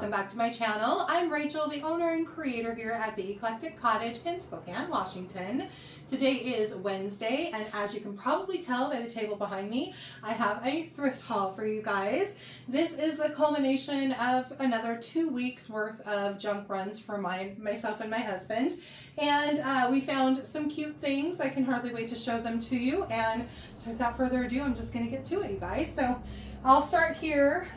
welcome back to my channel. I'm Rachel, the owner and creator here at the Eclectic Cottage in Spokane, Washington. Today is Wednesday, and as you can probably tell by the table behind me, I have a thrift haul for you guys. This is the culmination of another 2 weeks worth of junk runs for myself and my husband. And we found some cute things. I can hardly wait to show them to you. And so without further ado, I'm just gonna get to it, you guys. So I'll start here.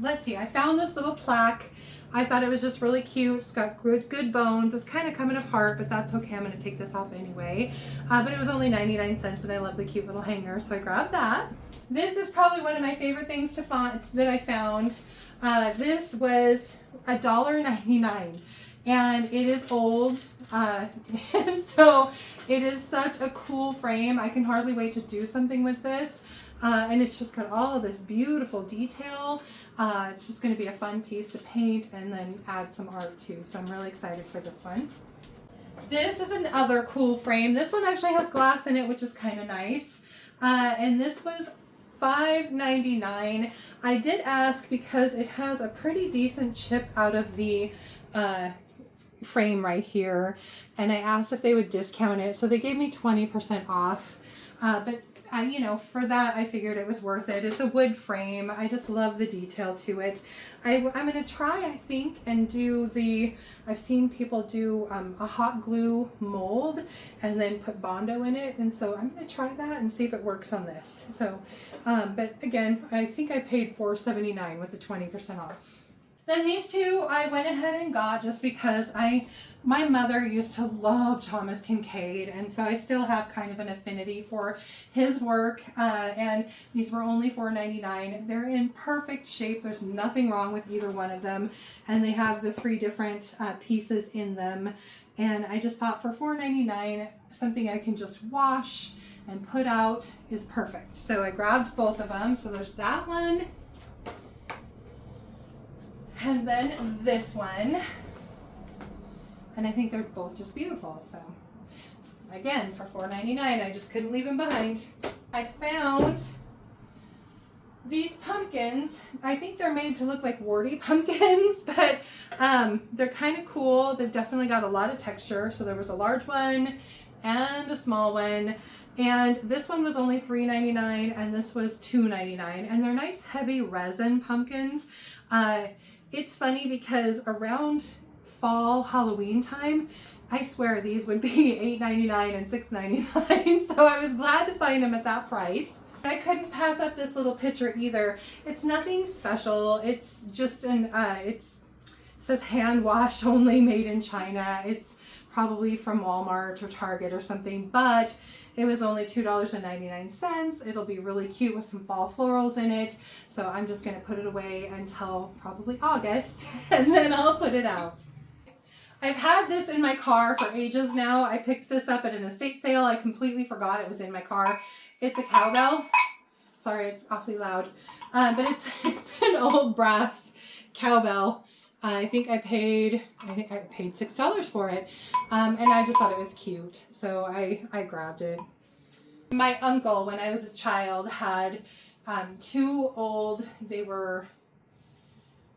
Let's see, I found this little plaque. I thought it was just really cute. It's got good bones. It's kind of coming apart, but that's okay. I'm going to take this off anyway. But it was only 99 cents, and I love the cute little hanger, so I grabbed that. This is probably one of my favorite things to find that I found. This was $1.99, and it is old. And so it is such a cool frame. I can hardly wait to do something with this. And it's just got all of this beautiful detail. It's just going to be a fun piece to paint and then add some art too. So I'm really excited for this one. This is another cool frame. This one actually has glass in it, which is kind of nice. And this was $5.99. I did ask because it has a pretty decent chip out of the frame right here. And I asked if they would discount it. So they gave me 20% off. But you know, for that, I figured it was worth it. It's a wood frame. I just love the detail to it. I'm going to try, I think, and do I've seen people do a hot glue mold and then put Bondo in it. And so I'm going to try that and see if it works on this. So, but again, I think I paid $4.79 with the 20% off. Then these two I went ahead and got just because my mother used to love Thomas Kincaid, and so I still have kind of an affinity for his work, and these were only $4.99. They're in perfect shape. There's nothing wrong with either one of them, and they have the 3 different pieces in them, and I just thought for $4.99, something I can just wash and put out is perfect. So I grabbed both of them. So there's that one. And then this one, and I think they're both just beautiful. So again, for $4.99, I just couldn't leave them behind. I found these pumpkins. I think they're made to look like warty pumpkins, but they're kind of cool. They've definitely got a lot of texture. So there was a large one and a small one. And this one was only $3.99 and this was $2.99. And they're nice heavy resin pumpkins. It's funny because around fall Halloween time, I swear these would be $8.99 and $6.99. So I was glad to find them at that price. I couldn't pass up this little picture either. It's nothing special. It's just it says hand wash only, made in China. It's probably from Walmart or Target or something, but it was only $2.99. It'll be really cute with some fall florals in it. So I'm just going to put it away until probably August, and then I'll put it out. I've had this in my car for ages now. I picked this up at an estate sale. I completely forgot it was in my car. It's a cowbell. Sorry, it's awfully loud. But it's an old brass cowbell. I think I paid $6 for it. And I just thought it was cute. So I grabbed it. My uncle, when I was a child, had 2 old, they were,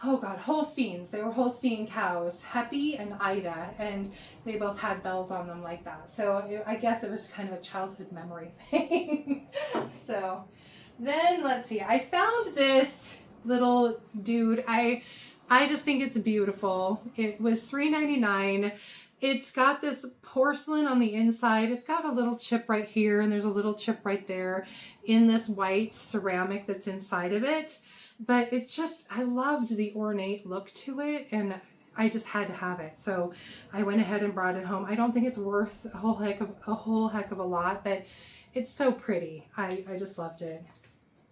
oh God, Holsteins. They were Holstein cows, Happy and Ida, and they both had bells on them like that. So I guess it was kind of a childhood memory thing. So then let's see, I found this little dude. I just think it's beautiful. It was $3.99. It's got this porcelain on the inside. It's got a little chip right here, and there's a little chip right there in this white ceramic that's inside of it. But it's just, I loved the ornate look to it, and I just had to have it. So I went ahead and brought it home. I don't think it's worth a whole heck of a lot, but it's so pretty. I just loved it.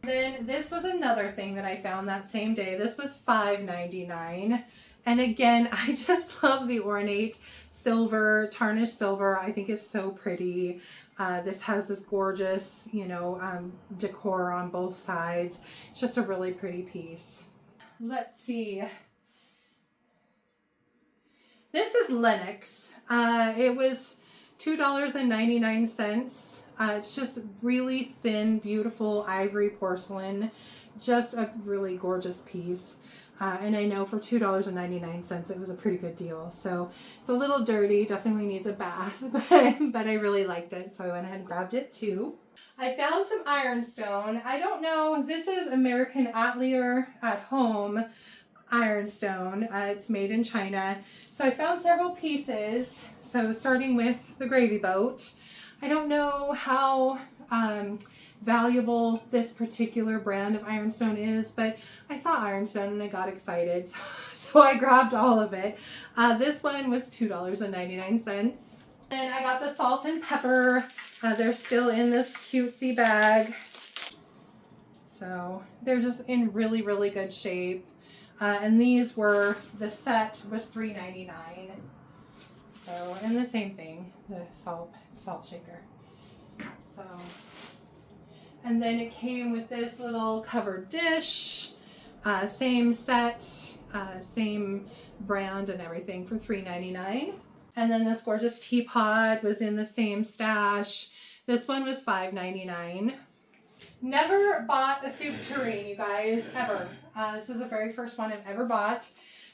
Then this was another thing that I found that same day. This was $5.99. And again, I just love the ornate silver, tarnished silver. I think it's so pretty. This has this gorgeous, you know, decor on both sides. It's just a really pretty piece. Let's see. This is Lenox. It was $2.99. It's just really thin, beautiful ivory porcelain. Just a really gorgeous piece. And I know for $2.99 it was a pretty good deal. So it's a little dirty, definitely needs a bath, but I really liked it. So I went ahead and grabbed it too. I found some ironstone. I don't know, this is American Atelier at Home ironstone. It's made in China. So I found several pieces. So starting with the gravy boat. I don't know how valuable this particular brand of ironstone is, but I saw ironstone and I got excited. So I grabbed all of it. This one was $2.99. And I got the salt and pepper. They're still in this cutesy bag. So they're just in really, really good shape. And these were, the set was $3.99. So, and the same thing, the salt shaker. So, and then it came with this little covered dish, same set, same brand and everything for $3.99. And then this gorgeous teapot was in the same stash. This one was $5.99. Never bought a soup tureen, you guys, ever. This is the very first one I've ever bought.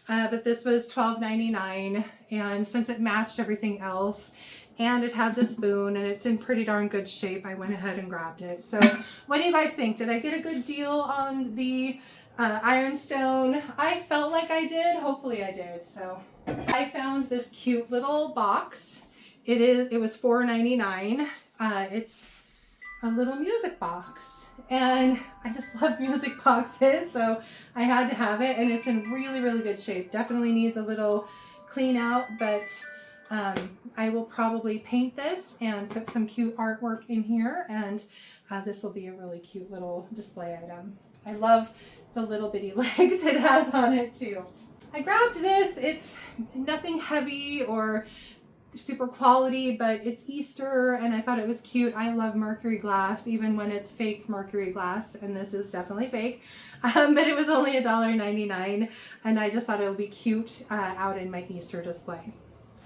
But this was $12.99, and since it matched everything else and it had the spoon and it's in pretty darn good shape, I went ahead and grabbed it. So what do you guys think? Did I get a good deal on the ironstone? I felt like I did. Hopefully I did. So I found this cute little box. It was $4.99. It's a little music box, and I just love music boxes, so I had to have it, and it's in really, really good shape. Definitely needs a little clean out, but I will probably paint this and put some cute artwork in here, and this will be a really cute little display item. I love the little bitty legs it has on it too. I grabbed this. It's nothing heavy or super quality, but it's Easter and I thought it was cute. I love mercury glass, even when it's fake mercury glass, and this is definitely fake. But it was only $1.99, and I just thought it would be cute out in my Easter display.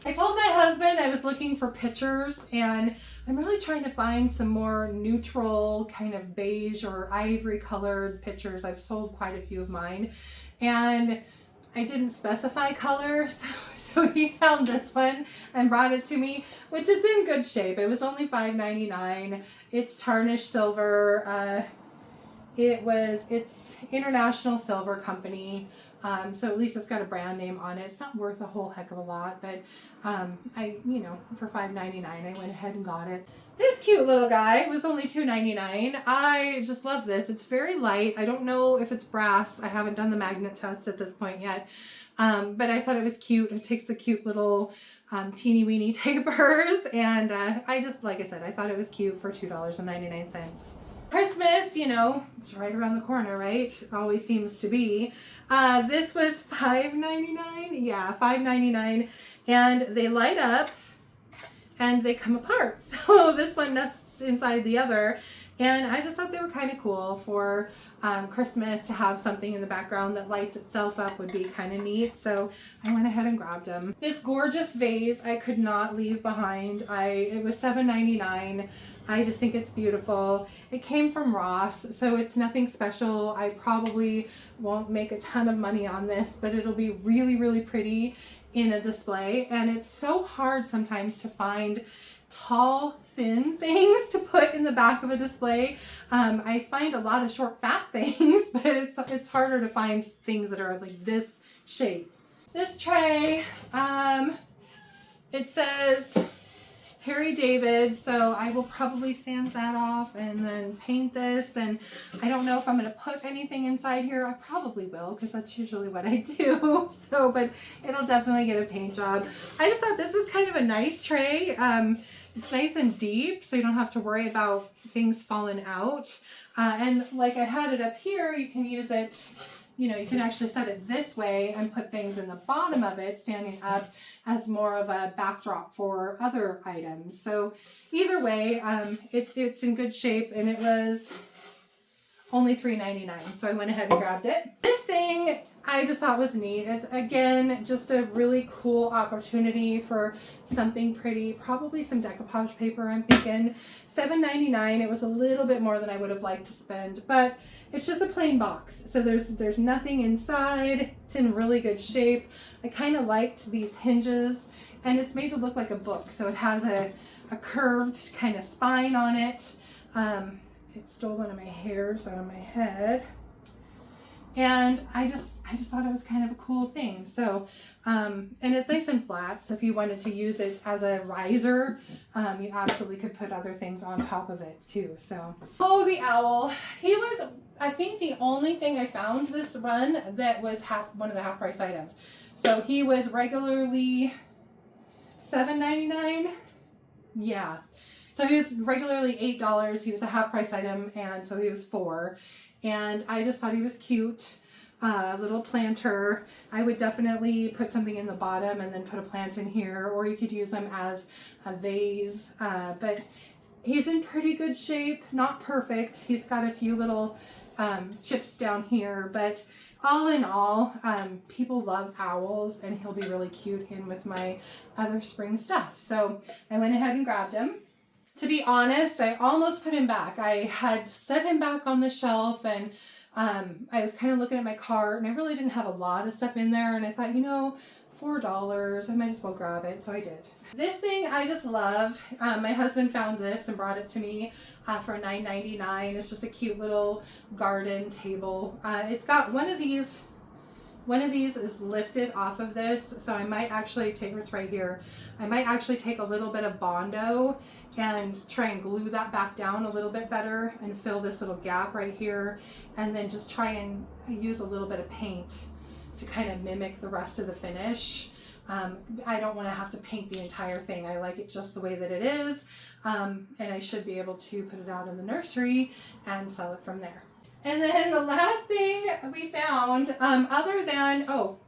I told my husband I was looking for pictures, and I'm really trying to find some more neutral kind of beige or ivory colored pictures. I've sold quite a few of mine, and I didn't specify color, so he found this one and brought it to me, which is in good shape. It was only $5.99. It's tarnished silver. It's International Silver Company. So at least it's got a brand name on it. It's not worth a whole heck of a lot, but for $5.99, I went ahead and got it. This cute little guy was only $2.99. I just love this. It's very light. I don't know if it's brass. I haven't done the magnet test at this point yet. But I thought it was cute. It takes the cute little teeny weeny tapers. And I just, like I said, I thought it was cute for $2.99. Christmas, it's right around the corner, right? It always seems to be. This was $5.99. Yeah, $5.99. And they light up and they come apart. So this one nests inside the other. And I just thought they were kind of cool for Christmas, to have something in the background that lights itself up would be kind of neat. So I went ahead and grabbed them. This gorgeous vase I could not leave behind. It was $7.99. I just think it's beautiful. It came from Ross, so it's nothing special. I probably won't make a ton of money on this, but it'll be really, really pretty in a display. And it's so hard sometimes to find tall, thin things to put in the back of a display. I find a lot of short, fat things, but it's harder to find things that are like this shape. This tray, it says Harry David, so I will probably sand that off and then paint this, and I don't know if I'm going to put anything inside here. I probably will, because that's usually what I do. So, but it'll definitely get a paint job. I just thought this was kind of a nice tray. It's nice and deep, so you don't have to worry about things falling out. And like I had it up here, you can use it, you can actually set it this way and put things in the bottom of it, standing up, as more of a backdrop for other items. So either way, it's in good shape, and it was only $3.99. So I went ahead and grabbed it. This thing I just thought was neat. It's, again, just a really cool opportunity for something pretty, probably some decoupage paper, I'm thinking. $7.99. It was a little bit more than I would have liked to spend, but it's just a plain box. So there's nothing inside. It's in really good shape. I kind of liked these hinges, and it's made to look like a book. So it has a curved kind of spine on it. It stole one of my hairs out of my head. And I just thought it was kind of a cool thing. So, and it's nice and flat. So if you wanted to use it as a riser, you absolutely could put other things on top of it too. So, oh, the owl. He was, I think, the only thing I found this run that was one of the half price items. So he was regularly $7.99. Yeah. So he was regularly $8. He was a half price item, and so he was $4. And I just thought he was cute. Little planter. I would definitely put something in the bottom and then put a plant in here, or you could use them as a vase. But he's in pretty good shape, not perfect. He's got a few little chips down here, but all in all, people love owls, and he'll be really cute in with my other spring stuff. So I went ahead and grabbed him. To be honest, I almost put him back. I had set him back on the shelf, and I was kind of looking at my cart, and I really didn't have a lot of stuff in there, and I thought, you know, $4, I might as well grab it, so I did. This thing I just love. My husband found this and brought it to me for $9.99. It's just a cute little garden table. It's got one of these is lifted off of this, so I might actually take, it's right here, I might actually take a little bit of Bondo and try and glue that back down a little bit better and fill this little gap right here, and then just try and use a little bit of paint to kind of mimic the rest of the finish. I don't want to have to paint the entire thing. I like it just the way that it is, and I should be able to put it out in the nursery and sell it from there. And then the last thing we found, other than, oh,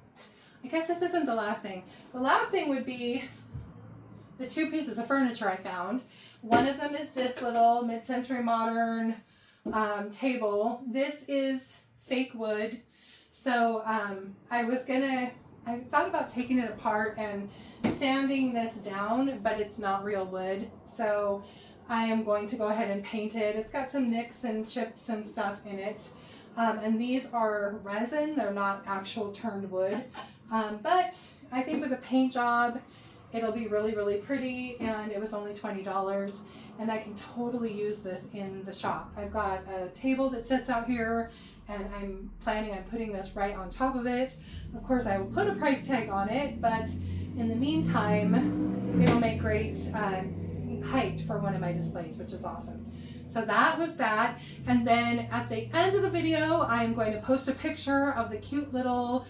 I guess this isn't the last thing. The last thing would be the two pieces of furniture I found. One of them is this little mid-century modern table. This is fake wood. So I thought about taking it apart and sanding this down, but it's not real wood. So I am going to go ahead and paint it. It's got some nicks and chips and stuff in it. And these are resin. They're not actual turned wood. But I think with a paint job, it'll be really, really pretty. And it was only $20. And I can totally use this in the shop. I've got a table that sits out here, and I'm planning on putting this right on top of it. Of course, I will put a price tag on it, but in the meantime, it'll make great height for one of my displays, which is awesome. So that was that. And then at the end of the video, I'm going to post a picture of the cute little,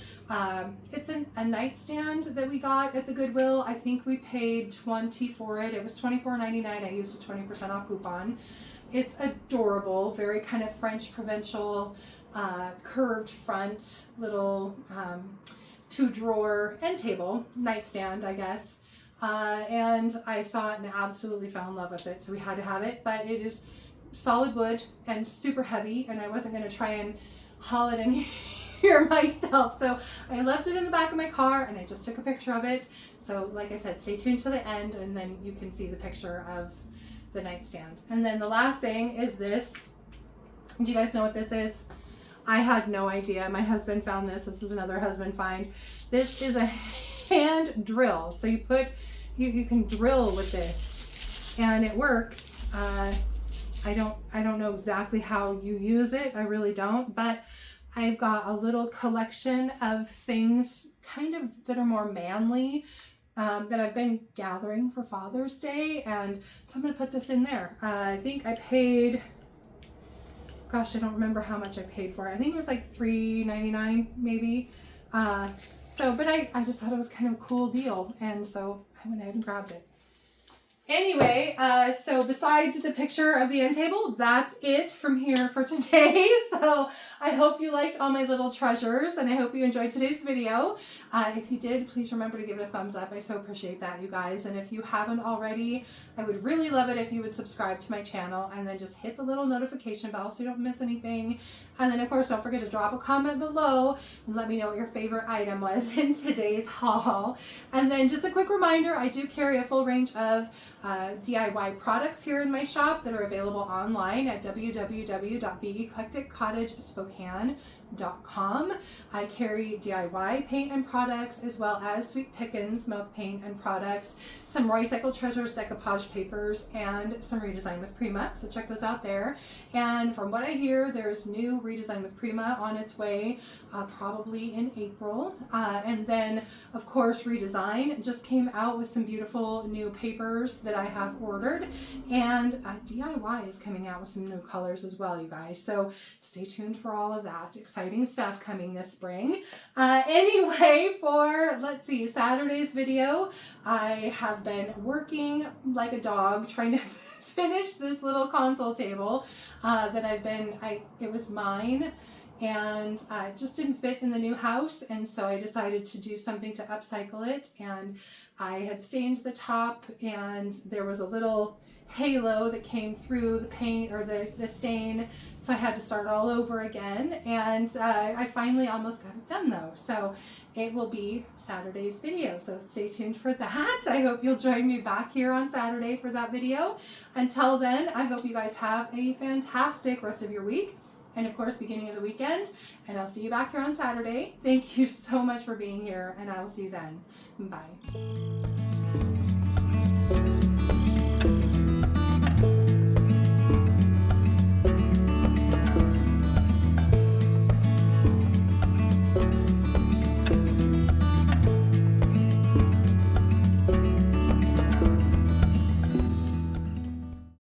it's a nightstand that we got at the Goodwill. I think we paid $20 for it. It was $24.99. I used a 20% off coupon. It's adorable, very kind of French provincial, curved front, little 2-drawer end table, nightstand, I guess. And I saw it and absolutely fell in love with it, so we had to have it. But it is solid wood and super heavy, and I wasn't going to try and haul it in here myself, so I left it in the back of my car and I just took a picture of it. So like I said, stay tuned to the end, and then you can see the picture of the nightstand. And then the last thing is this. Do you guys know what this is? I had no idea. My husband found this. This is another husband find. This is a hand drill. So you can drill with this, and it works. I don't know exactly how you use it. I really don't, but I've got a little collection of things kind of that are more manly that I've been gathering for Father's Day, and so I'm going to put this in there. I think I paid, gosh, I don't remember how much I paid for it. I think it was like $3.99 maybe. But I just thought it was kind of a cool deal, and so I went ahead and grabbed it. Anyway, so besides the picture of the end table, that's it from here for today. So I hope you liked all my little treasures, and I hope you enjoyed today's video. If you did, please remember to give it a thumbs up. I so appreciate that, you guys. And if you haven't already, I would really love it if you would subscribe to my channel, and then just hit the little notification bell so you don't miss anything. And then, of course, don't forget to drop a comment below and let me know what your favorite item was in today's haul. And then just a quick reminder, I do carry a full range of DIY products here in my shop that are available online at www.theeclecticcottagespokane.com. I carry DIY paint and products as well as Sweet Pickins milk paint and products, some Recycle Treasures decoupage papers, and some Redesign with Prima. So check those out there. And from what I hear, there's new Redesign with Prima on its way, probably in April. And then, of course, Redesign just came out with some beautiful new papers that I have ordered. And DIY is coming out with some new colors as well, you guys. So stay tuned for all of that. Exciting stuff coming this spring. Anyway, for, let's see, Saturday's video, I have been working like a dog trying to finish this little console table that it was mine, and it just didn't fit in the new house, and so I decided to do something to upcycle it. And I had stained the top, and there was a little halo that came through the paint or the stain, so I had to start all over again. And I finally almost got it done though, so it will be Saturday's video, so stay tuned for that. I hope you'll join me back here on Saturday for that video. Until then, I hope you guys have a fantastic rest of your week, and of course beginning of the weekend, and I'll see you back here on Saturday. Thank you so much for being here, and I will see you then. Bye.